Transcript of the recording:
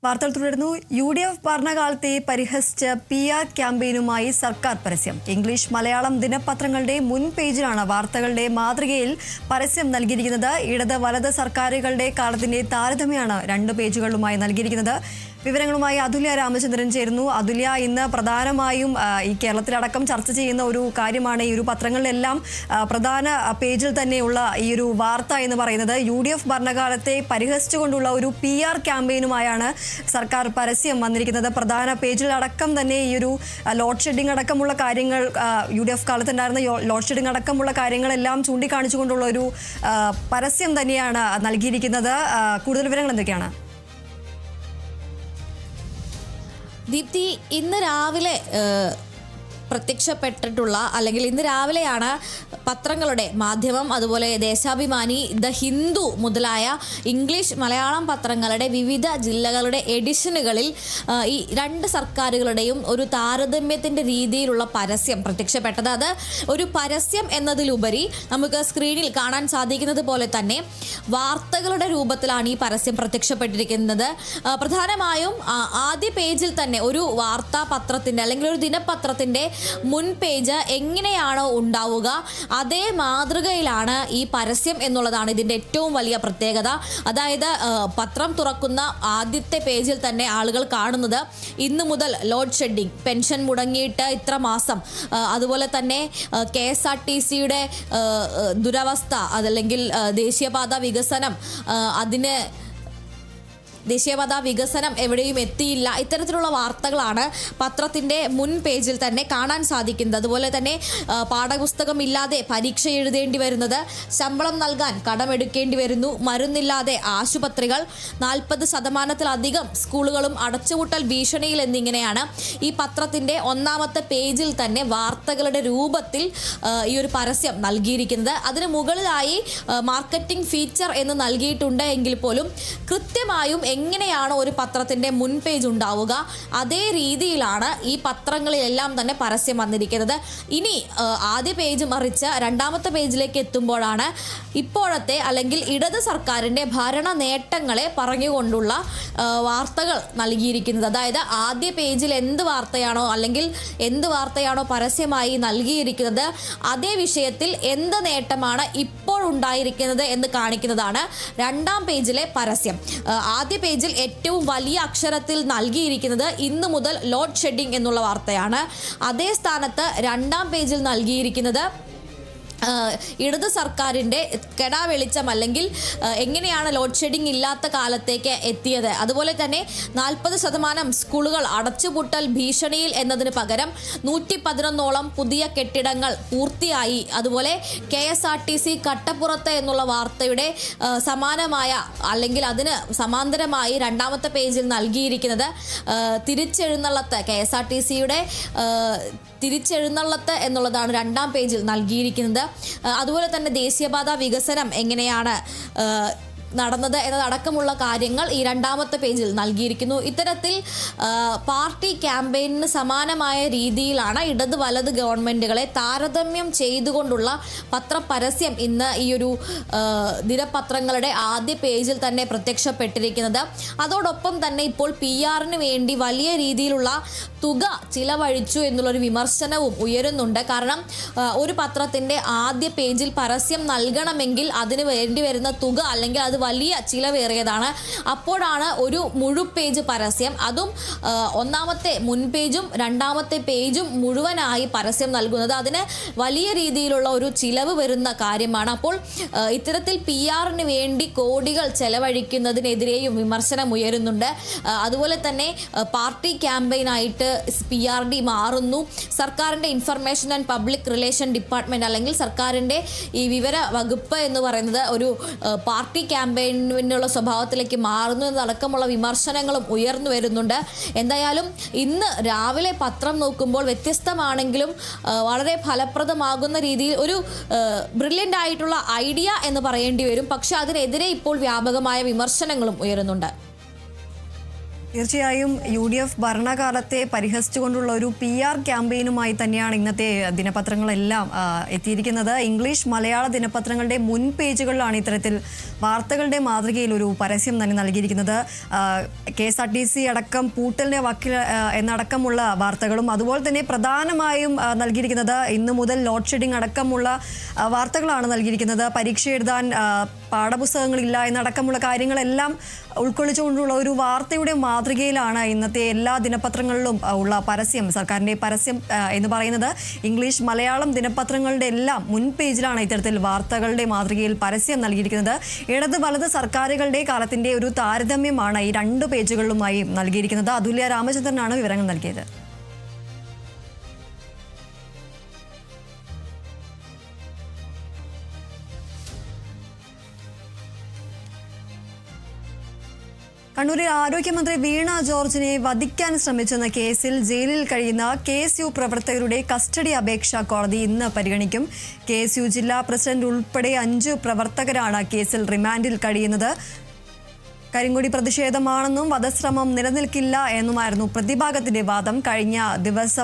വാർത്തകൾ തുടരുന്നു. UDF ഭരണകാലത്തെ പരിഹസിച്ച് PR ക്യാമ്പയിനുമായി സർക്കാർ പരസ്യം. ഇംഗ്ലീഷ് മലയാളം ദിനപത്രങ്ങളുടെ മുൻ പേജിലാണ് വാർത്തകളുടെ മാതൃകയിൽ പരസ്യം നൽകിയിരിക്കുന്നത്. ഇടത് വലത് സർക്കാരുകളുടെ കാലത്തിന്റെ താരതമ്യമാണ് രണ്ട് പേജുകളിലുമായി നൽകിയിരിക്കുന്നത്. വിവരങ്ങളുമായി അതുല്യ രാമചന്ദ്രൻ ചേരുന്നു. അതുല്യ, ഇന്ന് പ്രധാനമായും ഈ കേരളത്തിലടക്കം ചർച്ച ചെയ്യുന്ന ഒരു കാര്യമാണ് ഈ ഒരു പത്രങ്ങളിലെല്ലാം പ്രധാന പേജിൽ തന്നെയുള്ള ഈ ഒരു വാർത്ത എന്ന് പറയുന്നത്. UDF ഭരണകാലത്തെ പരിഹസിച്ചുകൊണ്ടുള്ള ഒരു PR ക്യാമ്പയിനുമായാണ് സർക്കാർ പരസ്യം വന്നിരിക്കുന്നത്. പ്രധാന പേജിൽ അടക്കം തന്നെ ഈ ഒരു ലോഡ് ഷെഡിംഗ് അടക്കമുള്ള കാര്യങ്ങൾ, UDF കാലത്തുണ്ടായിരുന്ന ലോഡ് ഷെഡിംഗ് അടക്കമുള്ള കാര്യങ്ങളെല്ലാം ചൂണ്ടിക്കാണിച്ചുകൊണ്ടുള്ള ഒരു പരസ്യം തന്നെയാണ് നൽകിയിരിക്കുന്നത്. കൂടുതൽ വിവരങ്ങൾ എന്തൊക്കെയാണ്? ദീപ്തി, ഇന്ന് രാവിലെ പ്രത്യക്ഷപ്പെട്ടിട്ടുള്ള അല്ലെങ്കിൽ ഇന്ന് രാവിലെയാണ് പത്രങ്ങളുടെ മാധ്യമം, അതുപോലെ ദേശാഭിമാനി, ദ ഹിന്ദു മുതലായ ഇംഗ്ലീഷ് മലയാളം പത്രങ്ങളുടെ വിവിധ ജില്ലകളുടെ എഡിഷനുകളിൽ ഈ രണ്ട് സർക്കാരുകളുടെയും ഒരു താരതമ്യത്തിൻ്റെ രീതിയിലുള്ള പരസ്യം പ്രത്യക്ഷപ്പെട്ടത്. അത് ഒരു പരസ്യം എന്നതിലുപരി നമുക്ക് സ്ക്രീനിൽ കാണാൻ സാധിക്കുന്നത് പോലെ തന്നെ വാർത്തകളുടെ രൂപത്തിലാണ് ഈ പരസ്യം പ്രത്യക്ഷപ്പെട്ടിരിക്കുന്നത്. പ്രധാനമായും ആദ്യ പേജിൽ തന്നെ ഒരു വാർത്താ പത്രത്തിൻ്റെ അല്ലെങ്കിൽ ഒരു ദിനപത്രത്തിൻ്റെ മുൻ പേജ് എങ്ങനെയാണോ ഉണ്ടാവുക അതേ മാതൃകയിലാണ് ഈ പരസ്യം എന്നുള്ളതാണ് ഇതിൻ്റെ ഏറ്റവും വലിയ പ്രത്യേകത. അതായത് പത്രം തുറക്കുന്ന ആദ്യത്തെ പേജിൽ തന്നെ ആളുകൾ കാണുന്നത് ഇന്ന് മുതൽ ലോഡ് ഷെഡിംഗ്, പെൻഷൻ മുടങ്ങിയിട്ട് ഇത്ര മാസം, അതുപോലെ തന്നെ KSRTCയുടെ ദുരവസ്ഥ, അതല്ലെങ്കിൽ ദേശീയപാത വികസനം എവിടെയും എത്തിയില്ല, ഇത്തരത്തിലുള്ള വാർത്തകളാണ് പത്രത്തിൻ്റെ മുൻ പേജിൽ തന്നെ കാണാൻ സാധിക്കുന്നത്. അതുപോലെ തന്നെ പാഠപുസ്തകം ഇല്ലാതെ പരീക്ഷ എഴുതേണ്ടി വരുന്നത്, ശമ്പളം നൽകാൻ കടമെടുക്കേണ്ടി വരുന്നു, മരുന്നില്ലാതെ ആശുപത്രികൾ, 40% സ്കൂളുകളും അടച്ചുപൂട്ടൽ ഭീഷണിയിൽ എന്നിങ്ങനെയാണ് ഈ പത്രത്തിൻ്റെ ഒന്നാമത്തെ പേജിൽ തന്നെ വാർത്തകളുടെ രൂപത്തിൽ ഈ ഒരു പരസ്യം നൽകിയിരിക്കുന്നത്. അതിന് മുകളിലായി മാർക്കറ്റിംഗ് ഫീച്ചർ എന്ന് നൽകിയിട്ടുണ്ട് എങ്കിൽ പോലും കൃത്യമായും എങ്ങനെയാണ് ഒരു പത്രത്തിൻ്റെ മുൻ പേജ് ഉണ്ടാവുക അതേ രീതിയിലാണ് ഈ പത്രങ്ങളിലെല്ലാം തന്നെ പരസ്യം വന്നിരിക്കുന്നത്. ഇനി ആദ്യ പേജ് മറിച്ച് രണ്ടാമത്തെ പേജിലേക്ക് എത്തുമ്പോഴാണ് ഇപ്പോഴത്തെ അല്ലെങ്കിൽ ഇടത് സർക്കാരിൻ്റെ ഭരണ നേട്ടങ്ങളെ പറഞ്ഞുകൊണ്ടുള്ള വാർത്തകൾ നൽകിയിരിക്കുന്നത്. അതായത് ആദ്യ പേജിൽ എന്ത് വാർത്തയാണോ പരസ്യമായി നൽകിയിരിക്കുന്നത് അതേ വിഷയത്തിൽ എന്ത് നേട്ടമാണ് ഇപ്പോൾ ഉണ്ടായിരിക്കുന്നത് എന്ന് കാണിക്കുന്നതാണ് രണ്ടാം പേജിലെ പരസ്യം. ആദ്യ പേജിൽ ഏറ്റവും വലിയ അക്ഷരത്തിൽ നൽകിയിരിക്കുന്നത് ഇന്ന് മുതൽ ലോഡ് ഷെഡിംഗ് എന്നുള്ള വാർത്തയാണ്. അതേ സ്ഥാനത്ത് രണ്ടാം പേജിൽ നൽകിയിരിക്കുന്നത് ഇടത് സർക്കാരിൻ്റെ കെടാവെളിച്ചം അല്ലെങ്കിൽ എങ്ങനെയാണ് ലോഡ് ഷെഡിംഗ് ഇല്ലാത്ത കാലത്തേക്ക് എത്തിയത്, അതുപോലെ തന്നെ 40% സ്കൂളുകൾ അടച്ചുപൂട്ടൽ ഭീഷണിയിൽ എന്നതിന് പകരം 111ഓളം പുതിയ കെട്ടിടങ്ങൾ പൂർത്തിയായി, അതുപോലെ KSRTC കട്ടപ്പുറത്ത് എന്നുള്ള വാർത്തയുടെ സമാനമായ അല്ലെങ്കിൽ അതിന് സമാന്തരമായി രണ്ടാമത്തെ പേജിൽ നൽകിയിരിക്കുന്നത് തിരിച്ചെഴുന്നള്ളത്ത്, KSRTCയുടെ തിരിച്ചെഴുന്നള്ളത്ത് എന്നുള്ളതാണ് രണ്ടാം പേജിൽ നൽകിയിരിക്കുന്നത്. അതുപോലെ തന്നെ ദേശീയപാത വികസനം എങ്ങനെയാണ് നടന്നത് എന്നതടക്കമുള്ള കാര്യങ്ങൾ ഈ രണ്ടാമത്തെ പേജിൽ നൽകിയിരിക്കുന്നു. ഇത്തരത്തിൽ പാർട്ടി ക്യാമ്പയിന് സമാനമായ രീതിയിലാണ് ഇടത് വലത് ഗവൺമെൻറ്റുകളെ താരതമ്യം ചെയ്തുകൊണ്ടുള്ള പത്രപരസ്യം ഇന്ന് ഈ ഒരു ദിനപത്രങ്ങളുടെ ആദ്യ പേജിൽ തന്നെ പ്രത്യക്ഷപ്പെട്ടിരിക്കുന്നത്. അതോടൊപ്പം തന്നെ ഇപ്പോൾ PR-ന് വേണ്ടി വലിയ രീതിയിലുള്ള തുക ചിലവഴിച്ചു എന്നുള്ളൊരു വിമർശനവും ഉയരുന്നുണ്ട്. കാരണം ഒരു പത്രത്തിൻ്റെ ആദ്യ പേജിൽ പരസ്യം നൽകണമെങ്കിൽ അതിന് വേണ്ടി വരുന്ന തുക അല്ലെങ്കിൽ അത് വലിയ ചിലവേറിയതാണ്. അപ്പോഴാണ് ഒരു മുഴുപേജ് പരസ്യം, അതും ഒന്നാമത്തെ മുൻ പേജും രണ്ടാമത്തെ പേജും മുഴുവനായി പരസ്യം നൽകുന്നത്. അതിന് വലിയ രീതിയിലുള്ള ഒരു ചിലവ് വരുന്ന കാര്യമാണ്. അപ്പോൾ ഇത്തരത്തിൽ PR-ന് വേണ്ടി കോടികൾ ചെലവഴിക്കുന്നതിനെതിരെയും വിമർശനം ഉയരുന്നുണ്ട്. അതുപോലെ തന്നെ പാർട്ടി ക്യാമ്പയിനായിട്ട് PRD മാറുന്നു. സർക്കാരിൻ്റെ information and public relation department അല്ലെങ്കിൽ സർക്കാരിൻ്റെ ഈ വിവര വകുപ്പ് എന്ന് പറയുന്നത് ഒരു പാർട്ടി ക്യാമ്പയിനുള്ള സ്വഭാവത്തിലേക്ക് മാറുന്നു എന്നതടക്കമുള്ള വിമർശനങ്ങളും ഉയർന്നു വരുന്നുണ്ട്. എന്തായാലും ഇന്ന് രാവിലെ പത്രം നോക്കുമ്പോൾ വ്യത്യസ്തമാണെങ്കിലും വളരെ ഫലപ്രദമാകുന്ന രീതിയിൽ ഒരു ബ്രില്യൻ്റ് ആയിട്ടുള്ള ഐഡിയ എന്ന് പറയേണ്ടി വരും. പക്ഷെ അതിനെതിരെ ഇപ്പോൾ വ്യാപകമായ വിമർശനങ്ങളും ഉയരുന്നുണ്ട്. തീർച്ചയായും UDF ഭരണകാലത്തെ പരിഹസിച്ചുകൊണ്ടുള്ള ഒരു PR ക്യാമ്പയിനുമായി തന്നെയാണ് ഇന്നത്തെ ദിനപത്രങ്ങളെല്ലാം എത്തിയിരിക്കുന്നത്. ഇംഗ്ലീഷ് മലയാള ദിനപത്രങ്ങളുടെ മുൻ പേജുകളിലാണ് ഇത്തരത്തിൽ വാർത്തകളുടെ മാതൃകയിൽ ഒരു പരസ്യം തന്നെ നൽകിയിരിക്കുന്നത്. KSRTC അടക്കം പൂട്ടലിനെ വക്കിൽ എന്നടക്കമുള്ള വാർത്തകളും അതുപോലെ തന്നെ പ്രധാനമായും നൽകിയിരിക്കുന്നത് ഇന്നു മുതൽ ലോഡ് ഷെഡിംഗ് അടക്കമുള്ള വാർത്തകളാണ് നൽകിയിരിക്കുന്നത്. പരീക്ഷ എഴുതാൻ പാഠപുസ്തകങ്ങളില്ല എന്നടക്കമുള്ള കാര്യങ്ങളെല്ലാം ഉൾക്കൊള്ളിച്ചുകൊണ്ടുള്ള ഒരു വാർത്തയുടെ മാതൃകയിലാണ് ഇന്നത്തെ എല്ലാ ദിനപത്രങ്ങളിലും ഉള്ള പരസ്യം. സർക്കാരിൻ്റെ പരസ്യം എന്ന് പറയുന്നത് ഇംഗ്ലീഷ് മലയാളം ദിനപത്രങ്ങളുടെ എല്ലാം മുൻ പേജിലാണ് ഇത്തരത്തിൽ വാർത്തകളുടെ മാതൃകയിൽ പരസ്യം നൽകിയിരിക്കുന്നത്. ഇടത് വലത് സർക്കാരുകളുടെ കാലത്തിൻ്റെ ഒരു താരതമ്യമാണ് ഈ രണ്ട് പേജുകളിലുമായി നൽകിയിരിക്കുന്നത്. അതുല്യ രാമചന്ദ്രനാണ് വിവരങ്ങൾ നൽകിയത്. കണ്ണൂരിൽ ആരോഗ്യമന്ത്രി വീണ ജോർജിനെ വധിക്കാൻ ശ്രമിച്ചെന്ന കേസിൽ ജയിലിൽ കഴിയുന്ന KSU പ്രവർത്തകരുടെ കസ്റ്റഡി അപേക്ഷ കോടതി ഇന്ന് പരിഗണിക്കും. KSU ജില്ലാ പ്രസിഡന്റ് ഉൾപ്പെടെ 5 പ്രവർത്തകരാണ് കേസിൽ റിമാൻഡിൽ കഴിയുന്നത്. കരിങ്കൊടി പ്രതിഷേധമാണെന്നും വധശ്രമം നിലനിൽക്കില്ല എന്നുമായിരുന്നു പ്രതിഭാഗത്തിന്റെ വാദം. കഴിഞ്ഞ ദിവസം